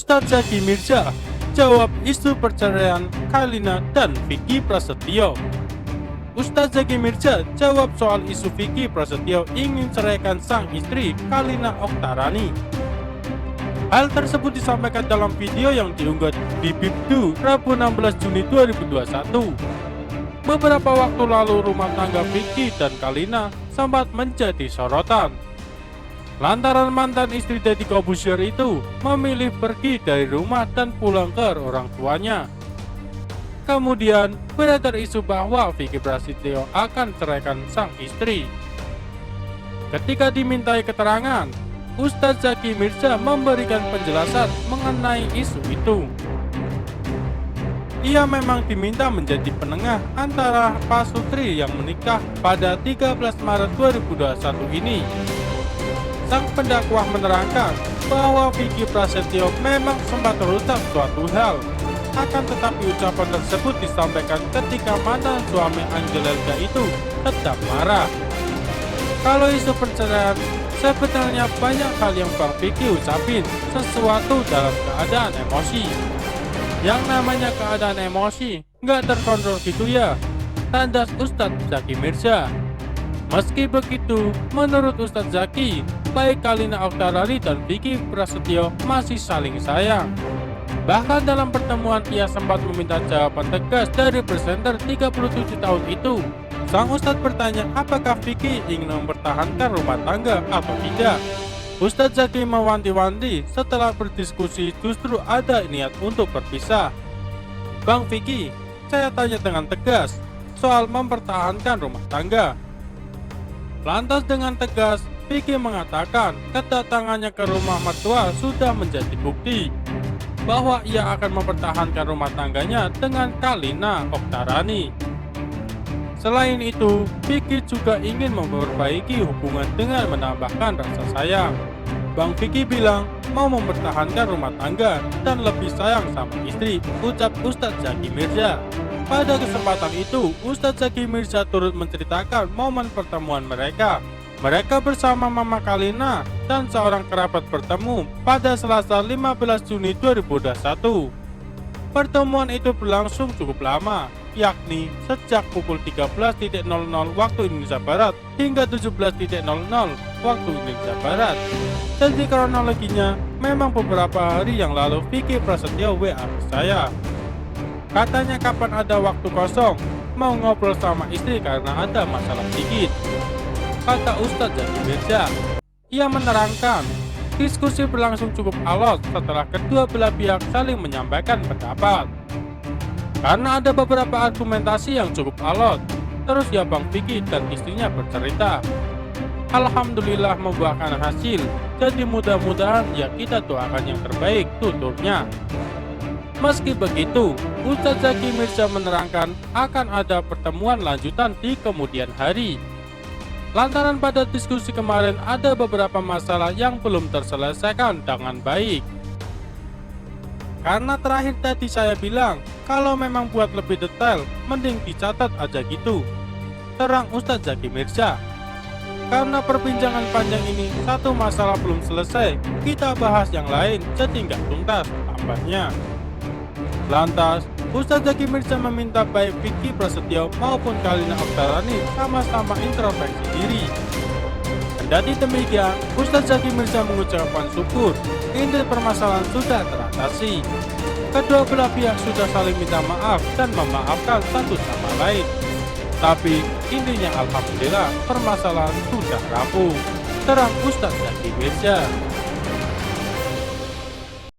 Ustadz Zaki Mirza jawab isu perceraian Kalina dan Vicky Prasetyo. Ustadz Zaki Mirza jawab soal isu Vicky Prasetyo ingin ceraikan sang istri Kalina Oktarani. Hal tersebut disampaikan dalam video yang diunggah di Bibdu Rabu 16 Juni 2021. Beberapa waktu lalu rumah tangga Vicky dan Kalina sempat menjadi sorotan lantaran mantan istri Deddy Corbuzier itu memilih pergi dari rumah dan pulang ke orang tuanya. Kemudian beredar isu bahwa Vicky Prasetyo akan ceraikan sang istri. Ketika dimintai keterangan, Ustadz Zaki Mirza memberikan penjelasan mengenai isu itu. Ia memang diminta menjadi penengah antara pasutri yang menikah pada 13 Maret 2021 ini. Sang pendakwah menerangkan bahwa Vicky Prasetyo memang sempat terucap suatu hal. Akan tetapi ucapan tersebut disampaikan ketika mantan suami Angelelga itu tetap marah. Kalau isu perceraian, sebenarnya banyak hal yang Bang Vicky ucapin sesuatu dalam keadaan emosi. Yang namanya keadaan emosi nggak terkontrol gitu ya, tandas Ustadz Zaki Mirza. Meski begitu, menurut Ustadz Zaki, baik Kalina Oktarani dan Vicky Prasetyo masih saling sayang. Bahkan dalam pertemuan ia sempat meminta jawaban tegas dari presenter 37 tahun itu. Sang Ustadz bertanya apakah Vicky ingin mempertahankan rumah tangga atau tidak. Ustadz Zaki mewanti-wanti setelah berdiskusi justru ada niat untuk berpisah. Bang Vicky, saya tanya dengan tegas soal mempertahankan rumah tangga. Lantas dengan tegas, Vicky mengatakan kedatangannya ke rumah mertua sudah menjadi bukti bahwa ia akan mempertahankan rumah tangganya dengan Kalina Oktarani. Selain itu, Vicky juga ingin memperbaiki hubungan dengan menambahkan rasa sayang. Bang Vicky bilang mau mempertahankan rumah tangga dan lebih sayang sama istri, ucap Ustadz Zaki Mirza. Pada kesempatan itu, Ustadz Zaki Mirza turut menceritakan momen pertemuan mereka. Mereka bersama Mama Kalina dan seorang kerabat bertemu pada Selasa 15 Juni 2021. Pertemuan itu berlangsung cukup lama, yakni sejak pukul 13.00 waktu Indonesia Barat hingga 17.00 waktu Indonesia Barat. Jadi kronologinya, memang beberapa hari yang lalu Vicky Prasetyo WA ke saya. Katanya kapan ada waktu kosong, mau ngobrol sama istri karena ada masalah sedikit, kata Ustadz Zaki Mirza. Ia menerangkan, diskusi berlangsung cukup alot setelah kedua belah pihak saling menyampaikan pendapat. Karena ada beberapa argumentasi yang cukup alot, terus ya Bang Vicky dan istrinya bercerita. Alhamdulillah membuahkan hasil, jadi mudah-mudahan ya kita doakan yang terbaik, tuturnya. Meski begitu, Ustadz Zaki Mirza menerangkan akan ada pertemuan lanjutan di kemudian hari. Lantaran pada diskusi kemarin ada beberapa masalah yang belum terselesaikan dengan baik. Karena terakhir tadi saya bilang, kalau memang buat lebih detail, mending dicatat aja gitu, terang Ustadz Zaki Mirza. Karena perbincangan panjang ini, satu masalah belum selesai, kita bahas yang lain jadi nggak tuntas, tambahnya. Lantas, Ustadz Zaki Mirza meminta baik Vicky Prasetyo maupun Kalina Oktarani sama-sama introspeksi diri. Kendati demikian, Ustadz Zaki Mirza mengucapkan syukur inti permasalahan sudah teratasi. Kedua belah pihak sudah saling minta maaf dan memaafkan satu sama lain. Tapi intinya alhamdulillah permasalahan sudah rampung, terang Ustadz Zaki Mirza.